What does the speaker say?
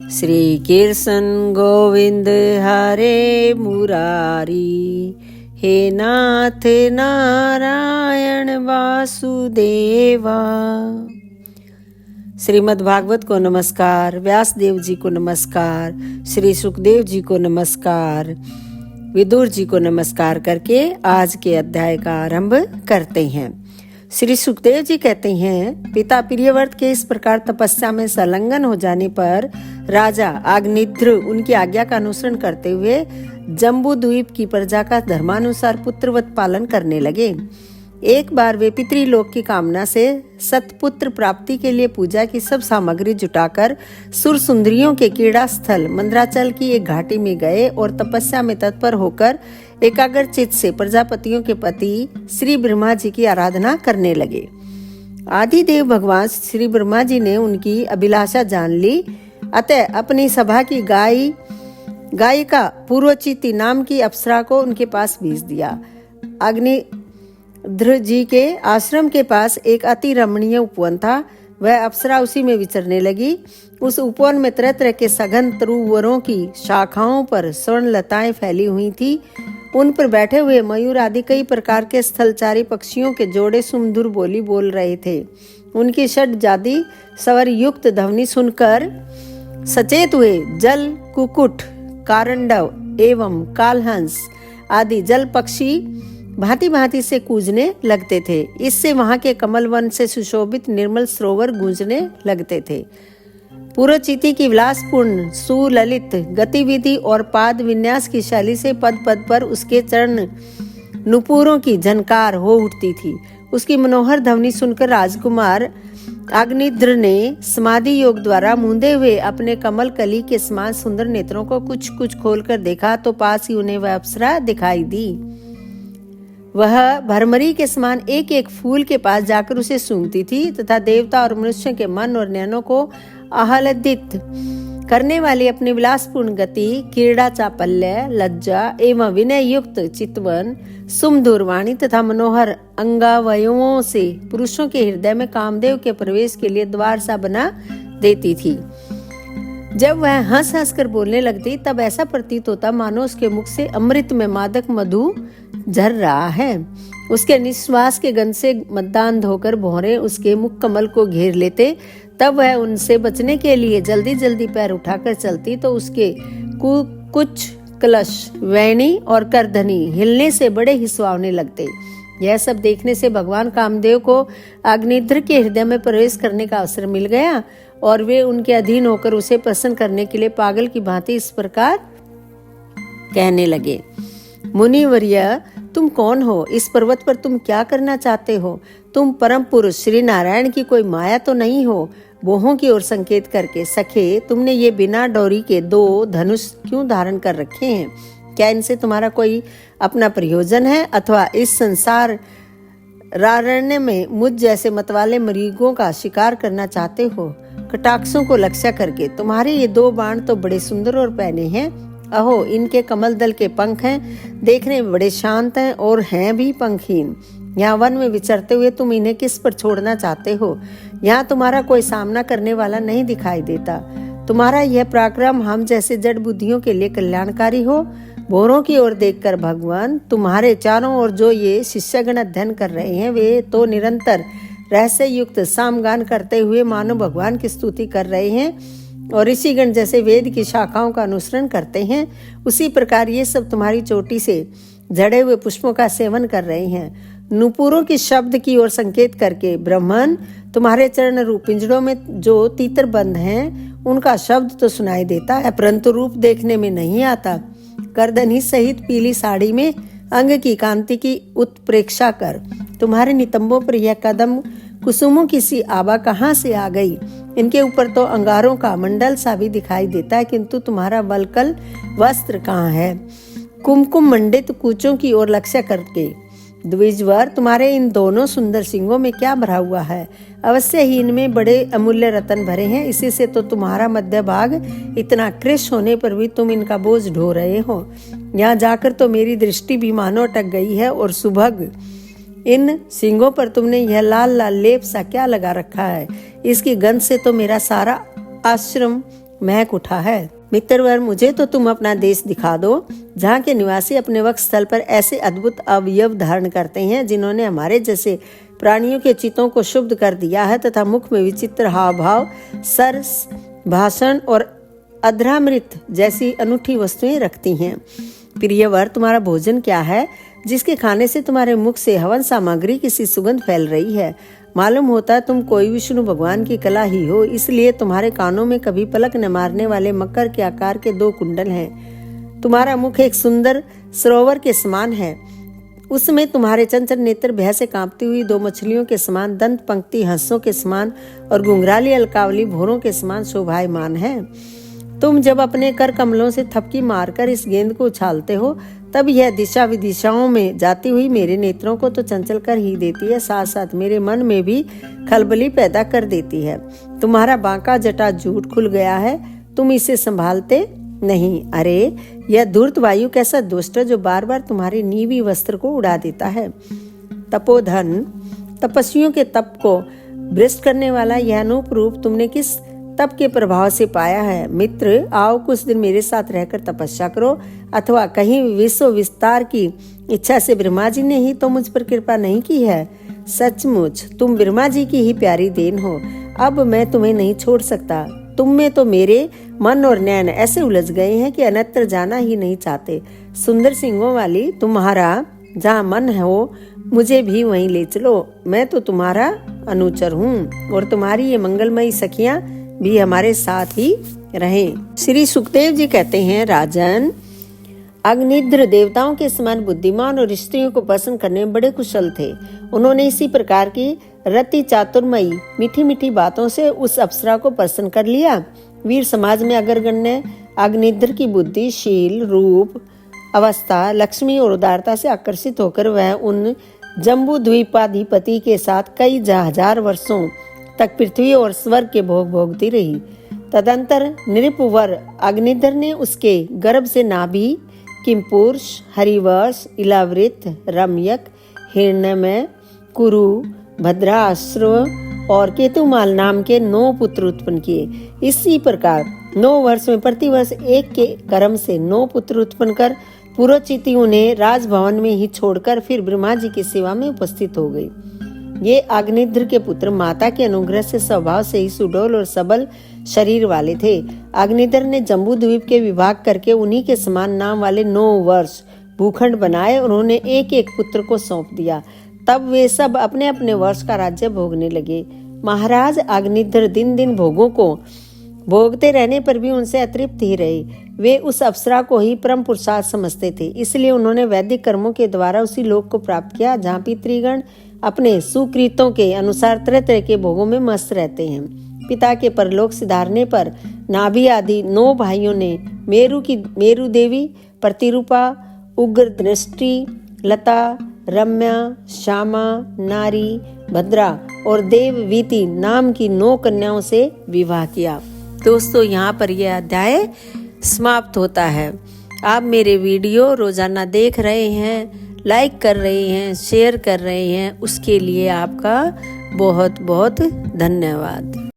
श्री कृष्ण गोविंद हरे मुरारी, हे नाथ नारायण वासुदेवा। श्रीमद् भागवत को नमस्कार, व्यास देव जी को नमस्कार, श्री सुखदेव जी को नमस्कार, विदुर जी को नमस्कार करके आज के अध्याय का आरंभ करते हैं। श्री सुखदेव जी कहते हैं, पिता प्रियव्रत के इस प्रकार तपस्या में संलग्न हो जाने पर राजा अग्निध्र उनकी आज्ञा का अनुसरण करते हुए जम्बू द्वीप की प्रजा का धर्मानुसार पुत्रवत पालन करने लगे। एक बार वे पितृलोक की कामना से सतपुत्र प्राप्ति के लिए पूजा की सब सामग्री जुटाकर सुर सुंदरियों के क्रीड़ा स्थल मंद्राचल की एक घाटी में गए और तपस्या में तत्पर होकर एकाग्र चित्त से प्रजापतियों के पति श्री ब्रह्मा जी की आराधना करने लगे। आदिदेव भगवान श्री ब्रह्मा जी ने उनकी अभिलाषा जान ली, अतः अपनी सभा की गायिका पूर्वचिति नाम की अप्सरा को उनके पास भेज दिया। अग्निध्र जी के आश्रम के पास एक अति रमणीय उपवन था। वह अप्सरा उसी में विचरने लगी। उस उपवन में तरह तरह के सघन तरुवरों की शाखाओं पर स्वर्ण लताएं फैली हुई थी। उन पर बैठे हुए मयूर आदि कई प्रकार के स्थलचारी पक्षियों के जोड़े सुमधुर बोली बोल रहे थे। उनकी षड्जादी स्वर युक्त ध्वनि सुनकर सचेत हुए जल कुकुट, कारंडव एवं कालहंस आदि जल पक्षी भांति भांति से कूजने लगते थे। इससे वहां के कमल वन से सुशोभित निर्मल सरोवर गूंजने लगते थे। पूर्वचिति की विलासपूर्ण सुललित गतिविधि और पाद विन्यास की शैली से पद पद पर उसके चरण नुपुरों की झनकार हो उठती थी। उसकी मनोहर ध्वनि सुनकर राजकुमार अग्निध्र ने समाधि योग द्वारा मूंदे हुए अपने कमल कली के समान सुंदर नेत्रों को कुछ कुछ खोलकर देखा तो पास ही उन्हें वह अप्सरा दिखाई दी। वह भरमरी के समान एक एक फूल के पास जाकर उसे सूंघती थी तथा देवता और मनुष्यों के मन और नयनों को आह्लादित करने वाली अपनी विलासपूर्ण गति, क्रीड़ा चापल्य, लज्जा एवं विनय युक्त चितवन, सुमधुर वाणी तथा मनोहर अंगावयवों से पुरुषों के हृदय में कामदेव के प्रवेश के लिए द्वार सा बना देती थी। जब वह हंस हंस कर बोलने लगती तब ऐसा प्रतीत होता मानो उसके मुख से अमृत में मादक मधु झर रहा है। उसके निश्वास के गंध से मद्दांध होकर भौरे उसके मुख कमल को घेर लेते। तब वह उनसे बचने के लिए जल्दी जल्दी पैर उठाकर चलती तो उसके कुछ कलश, वैणी और करधनी हिलने से बड़े ही सुहावने लगते। यह सब देखने से भगवान कामदेव को अग्निध्र के हृदय में प्रवेश करने का अवसर मिल गया और वे उनके अधीन होकर उसे प्रसन्न करने के लिए पागल की भांति इस प्रकार कहने लगे। मुनिवर्य, तुम कौन हो? इस पर्वत पर तुम क्या करना चाहते हो? तुम परम पुरुष श्री नारायण की कोई माया तो नहीं हो? बोहों की ओर संकेत करके, सखे, तुमने ये बिना डोरी के 2 धनुष क्यों धारण कर रखे हैं? क्या इनसे तुम्हारा कोई अपना प्रयोजन है अथवा इस संसार रारण्य में मुझ जैसे मतवाले मरीगों का शिकार करना चाहते हो? कटाक्षों को लक्ष्य करके तुम्हारे ये 2 बाण तो बड़े सुंदर और पैने हैं। अहो, इनके कमल दल के पंख हैं, देखने में बड़े शांत हैं और हैं भी पंखहीन। यहाँ वन में विचरते हुए तुम इन्हें किस पर छोड़ना चाहते हो? यहाँ तुम्हारा कोई सामना करने वाला नहीं दिखाई देता। तुम्हारा यह पराक्रम हम जैसे जड़ बुद्धियों के लिए कल्याणकारी हो। भौरों की ओर देखकर भगवान, तुम्हारे चारों ओर जो ये शिष्यगण अध्ययन कर रहे हैं वे तो निरंतर रहस्य युक्त सामगान करते हुए मानो भगवान की स्तुति कर रहे हैं और ऋषिगण जैसे वेद की शाखाओं का अनुसरण करते हैं, उसी प्रकार ये सब तुम्हारी चोटी से झड़े हुए पुष्पों का सेवन कर रहे हैं। नुपुरों की शब्द की ओर संकेत करके ब्रह्मन, तुम्हारे चरण रूप पिंजड़ों में जो तीतर बंद हैं उनका शब्द तो सुनाई देता है परंतु रूप देखने में नहीं आता। करदनी सहित पीली साड़ी में अंग की कांति की उत्प्रेक्षा कर तुम्हारे नितंबों पर यह कदम कुसुमों की सी आभा कहाँ से आ गई? इनके ऊपर तो अंगारों का मंडल सा भी दिखाई देता है, किंतु तुम्हारा वलकल वस्त्र कहाँ है? कुमकुम मंडित कूचों की ओर लक्ष्य करके द्विजवर, तुम्हारे इन दोनों सुंदर सिंगों में क्या भरा हुआ है? अवश्य ही इनमें बड़े अमूल्य रत्न भरे हैं, इसी से तो तुम्हारा मध्य भाग इतना कृश होने पर भी तुम इनका बोझ ढो रहे हो। यहाँ जाकर तो मेरी दृष्टि भी मानो अटक गई है और सुभग इन सिंगों पर तुमने यह लाल लाल लेप सा क्या लगा रखा है? इसकी गंध से तो मेरा सारा आश्रम महक उठा है। मित्रवर, मुझे तो तुम अपना देश दिखा दो, जहाँ के निवासी अपने वक्ष स्थल पर ऐसे अद्भुत अवयव धारण करते हैं जिन्होंने हमारे जैसे प्राणियों के चित्तों को शुद्ध कर दिया है तथा मुख में विचित्र हाव भाव, सरस भाषण और अधरामृत जैसी अनूठी वस्तुएं रखती हैं। प्रियवर, तुम्हारा भोजन क्या है जिसके खाने से तुम्हारे मुख से हवन सामग्री की सी सुगंध फैल रही है? मालूम होता तुम कोई विष्णु भगवान की कला ही हो, इसलिए तुम्हारे कानों में कभी पलक न मारने वाले मकर के आकार के 2 कुंडल हैं। तुम्हारा मुख एक सुंदर सरोवर के समान है, उसमें तुम्हारे चंचल नेत्र भय से कांपती हुई 2 मछलियों के समान, दंत पंक्ति हंसों के समान और घुंघराली अलकावली भोरों के समान शोभायमान है। तुम जब अपने कर कमलों से थपकी मारकर इस गेंद को उछालते हो तब यह दिशा विदिशाओं में जाती हुई मेरे नेत्रों को तो चंचल कर ही देती है, साथ साथ मेरे मन में भी खलबली पैदा कर देती है। तुम्हारा बांका जटा जूट खुल गया है, तुम इसे संभालते नहीं। अरे, यह धूर्त वायु कैसा दुष्ट है जो बार बार तुम्हारे नीवी वस्त्र को उड़ा देता है। तपोधन, तपस्वियों के तप को भ्रष्ट करने वाला यह अनूप रूप तुमने किस तप के प्रभाव से पाया है? मित्र, आओ कुछ दिन मेरे साथ रहकर तपस्या करो, अथवा कहीं विश्व विस्तार की इच्छा से ब्रह्मा जी ने ही तो मुझ पर कृपा नहीं की है। सचमुच तुम ब्रह्मा जी की ही प्यारी देन हो, अब मैं तुम्हें नहीं छोड़ सकता। तुम में तो मेरे मन और नैन ऐसे उलझ गए हैं कि अन्यत्र जाना ही नहीं चाहते। सुंदर सिंगों वाली, तुम्हारा जहाँ मन हो मुझे भी वहीं ले चलो, मैं तो तुम्हारा अनुचर हूँ और तुम्हारी ये मंगलमयी सखियाँ भी हमारे साथ ही रहें। श्री सुखदेव जी कहते हैं, राजन, अग्निध्र देवताओं के समान बुद्धिमान और स्त्रियों को पसंद करने में बड़े कुशल थे। उन्होंने इसी प्रकार की रति चातुर्मयी मीठी मीठी बातों से उस अप्सरा को प्रसन्न कर लिया। वीर समाज में अग्रगण्य अग्निध्र की बुद्धि, शील, रूप, अवस्था, लक्ष्मी और उदारता से आकर्षित होकर वह उन जम्बू द्वीपाधिपति के साथ कई हजार वर्षों तक पृथ्वी और स्वर्ग के भोग भोगती रही। तदंतर नृपवर अग्निधर ने उसके गर्भ से नाभि, किमपुरुष, हरिवर्ष, इलावृत, रम्यक, हिरण्यमय, कुरु, भद्राश्रव और केतुमाल नाम के 9 पुत्र उत्पन्न किए। इसी प्रकार 9 वर्ष में प्रतिवर्ष एक के कर्म से 9 पुत्र उत्पन्न कर पुरोचिति उन्हें राजभवन में ही छोड़कर फिर ब्रह्मा जी की सेवा में उपस्थित हो गई। ये अग्निध्र के पुत्र माता के अनुग्रह से स्वभाव से ही सुडौल और सबल शरीर वाले थे। अग्निध्र ने जम्बू द्वीप के विभाग करके उन्हीं के समान नाम वाले 9 वर्ष भूखंड बनाए। उन्होंने एक एक पुत्र को सौंप दिया। तब वे सब अपने अपने वर्ष का राज्य भोगने लगे। महाराज अग्निध्र दिन दिन भोगों को भोगते रहने पर भी उनसे अतृप्त ही रहे। वे उस अप्सरा को ही परम पुरुषार्थ समझते थे, इसलिए उन्होंने वैदिक कर्मों के द्वारा उसी लोक को प्राप्त किया जहाँ पितृगण अपने सुकृतों के अनुसार तरह तरह के भोगों में मस्त रहते हैं। पिता के परलोक सिधारने पर नाभि आदि 9 भाइयों ने मेरु देवी, प्रतिरूपा, उग्र दृष्टि, लता, रम्या, श्यामा, नारी, भद्रा और देववीति नाम की 9 कन्याओं से विवाह किया। दोस्तों, यहाँ पर यह अध्याय समाप्त होता है। आप मेरे वीडियो रोजाना देख रहे हैं, लाइक कर रहे हैं, शेयर कर रहे हैं, उसके लिए आपका बहुत बहुत धन्यवाद।